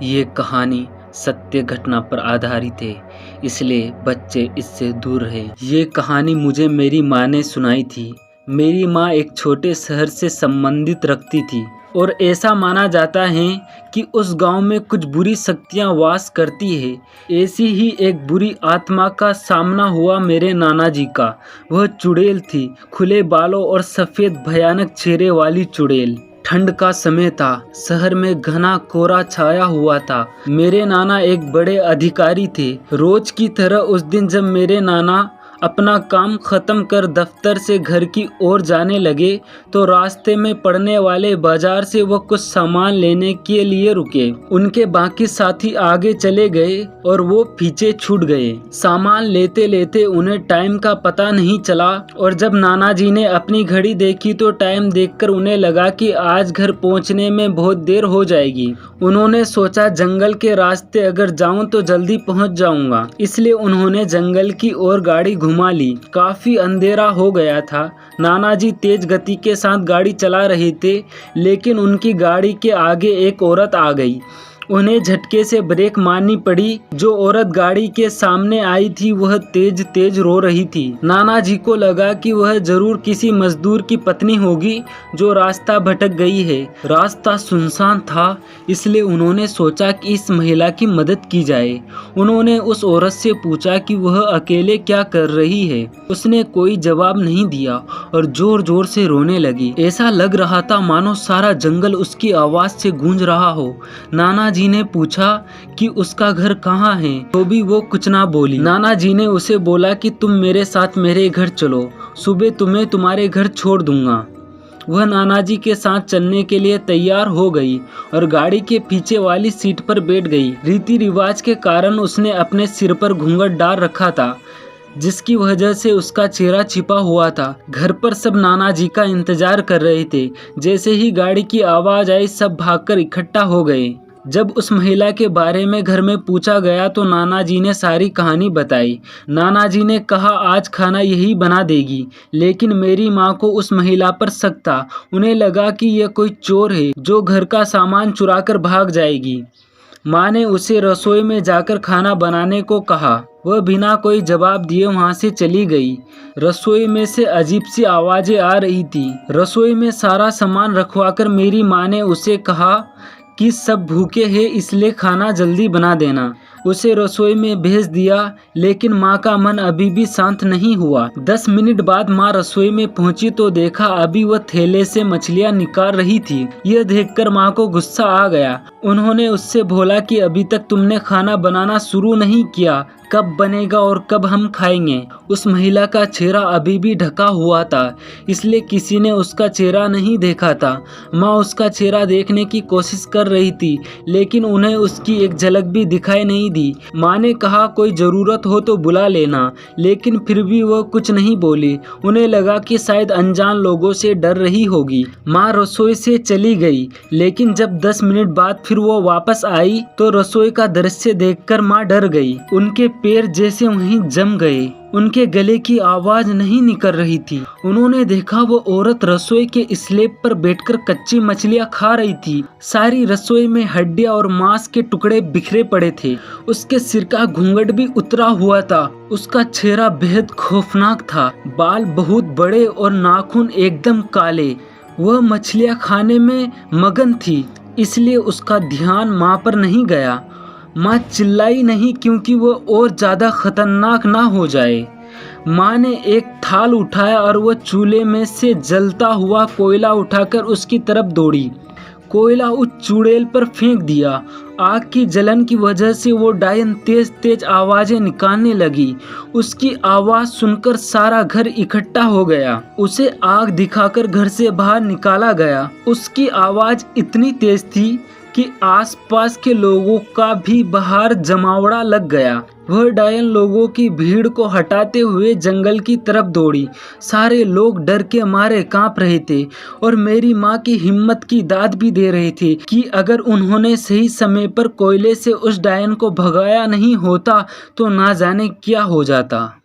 ये कहानी सत्य घटना पर आधारित है, इसलिए बच्चे इससे दूर रहे। ये कहानी मुझे मेरी माँ ने सुनाई थी। मेरी माँ एक छोटे शहर से संबंधित रखती थी और ऐसा माना जाता है कि उस गांव में कुछ बुरी शक्तियां वास करती है। ऐसी ही एक बुरी आत्मा का सामना हुआ मेरे नाना जी का। वह चुड़ैल थी, खुले बालों और सफ़ेद भयानक चेहरे वाली चुड़ैल। ठंड का समय था, शहर में घना कोहरा छाया हुआ था। मेरे नाना एक बड़े अधिकारी थे। रोज की तरह उस दिन जब मेरे नाना अपना काम खत्म कर दफ्तर से घर की ओर जाने लगे तो रास्ते में पड़ने वाले बाजार से वो कुछ सामान लेने के लिए रुके। उनके बाकी साथी आगे चले गए और वो पीछे छूट गए। सामान लेते लेते उन्हें टाइम का पता नहीं चला और जब नाना जी ने अपनी घड़ी देखी तो टाइम देखकर उन्हें लगा कि आज घर पहुंचने में बहुत देर हो जाएगी। उन्होंने सोचा जंगल के रास्ते अगर जाऊं तो जल्दी पहुंच जाऊंगा, इसलिए उन्होंने जंगल की ओर गाड़ी घुमा ली। काफी अंधेरा हो गया था। नाना जी तेज गति के साथ गाड़ी चला रहे थे, लेकिन उनकी गाड़ी के आगे एक औरत आ गई। उन्हें झटके से ब्रेक मारनी पड़ी। जो औरत गाड़ी के सामने आई थी वह तेज तेज रो रही थी। नाना जी को लगा कि वह जरूर किसी मजदूर की पत्नी होगी जो रास्ता भटक गई है। रास्ता सुनसान था, इसलिए उन्होंने सोचा कि इस महिला की मदद की जाए। उन्होंने उस औरत से पूछा कि वह अकेले क्या कर रही है। उसने कोई जवाब नहीं दिया और जोर जोर से रोने लगी। ऐसा लग रहा था मानो सारा जंगल उसकी आवाज से गूंज रहा हो। नाना जी ने पूछा कि उसका घर कहाँ है, तो भी वो कुछ ना बोली। नाना जी ने उसे बोला कि तुम मेरे साथ मेरे घर चलो, सुबह तुम्हें तुम्हारे घर छोड़ दूंगा। वह नाना जी के साथ चलने के लिए तैयार हो गई और गाड़ी के पीछे वाली सीट पर बैठ गई। रीति रिवाज के कारण उसने अपने सिर पर घूंघट डाल रखा था, जिसकी वजह से उसका चेहरा छिपा हुआ था। घर पर सब नाना जी का इंतजार कर रहे थे। जैसे ही गाड़ी की आवाज आई सब भागकर इकट्ठा हो गए। जब उस महिला के बारे में घर में पूछा गया तो नाना जी ने सारी कहानी बताई। नाना जी ने कहा आज खाना यही बना देगी, लेकिन मेरी माँ को उस महिला पर शक था। उन्हें लगा कि यह कोई चोर है जो घर का सामान चुराकर भाग जाएगी। माँ ने उसे रसोई में जाकर खाना बनाने को कहा। वह बिना कोई जवाब दिए वहाँ से चली गई। रसोई में से अजीब सी आवाजें आ रही थी। रसोई में सारा सामान रखवाकर मेरी माँ ने उसे कहा कि सब भूखे हैं, इसलिए खाना जल्दी बना देना। उसे रसोई में भेज दिया, लेकिन माँ का मन अभी भी शांत नहीं हुआ। 10 मिनट बाद माँ रसोई में पहुंची तो देखा अभी वह थैले से मछलियाँ निकाल रही थी। यह देखकर माँ को गुस्सा आ गया। उन्होंने उससे बोला कि अभी तक तुमने खाना बनाना शुरू नहीं किया, कब बनेगा और कब हम खाएंगे। उस महिला का चेहरा अभी भी ढका हुआ था, इसलिए किसी ने उसका चेहरा नहीं देखा था। माँ उसका चेहरा देखने की कोशिश कर रही थी, लेकिन उन्हें उसकी एक झलक भी दिखाई नहीं दी। माँ ने कहा कोई जरूरत हो तो बुला लेना, लेकिन फिर भी वह कुछ नहीं बोली। उन्हें लगा कि शायद अनजान लोगों से डर रही होगी। माँ रसोई से चली गई, लेकिन जब 10 मिनट बाद फिर वो वापस आई तो रसोई का दृश्य देखकर माँ डर गई। उनके पैर जैसे वहीं जम गए। उनके गले की आवाज नहीं निकल रही थी। उन्होंने देखा वो औरत रसोई के स्लैब पर बैठकर कच्ची मछलियां खा रही थी। सारी रसोई में हड्डियां और मांस के टुकड़े बिखरे पड़े थे। उसके सिर का घूंघट भी उतरा हुआ था। उसका चेहरा बेहद खौफनाक था। बाल बहुत बड़े और नाखून एकदम काले। वह मछलियां खाने में मगन थी, इसलिए उसका ध्यान माँ पर नहीं गया। माँ चिल्लाई नहीं क्योंकि वो और ज्यादा खतरनाक ना हो जाए। माँ ने एक थाल उठाया और वह चूल्हे में से जलता हुआ कोयला उठाकर उसकी तरफ दौड़ी। कोयला उस चुड़ैल पर फेंक दिया। आग की जलन की वजह से वो डायन तेज तेज आवाजें निकालने लगी। उसकी आवाज सुनकर सारा घर इकट्ठा हो गया। उसे आग दिखाकर घर से बाहर निकाला गया। उसकी आवाज इतनी तेज थी कि आसपास के लोगों का भी बाहर जमावड़ा लग गया। वह डायन लोगों की भीड़ को हटाते हुए जंगल की तरफ दौड़ी। सारे लोग डर के मारे कांप रहे थे और मेरी माँ की हिम्मत की दाद भी दे रहे थे कि अगर उन्होंने सही समय पर कोयले से उस डायन को भगाया नहीं होता तो ना जाने क्या हो जाता।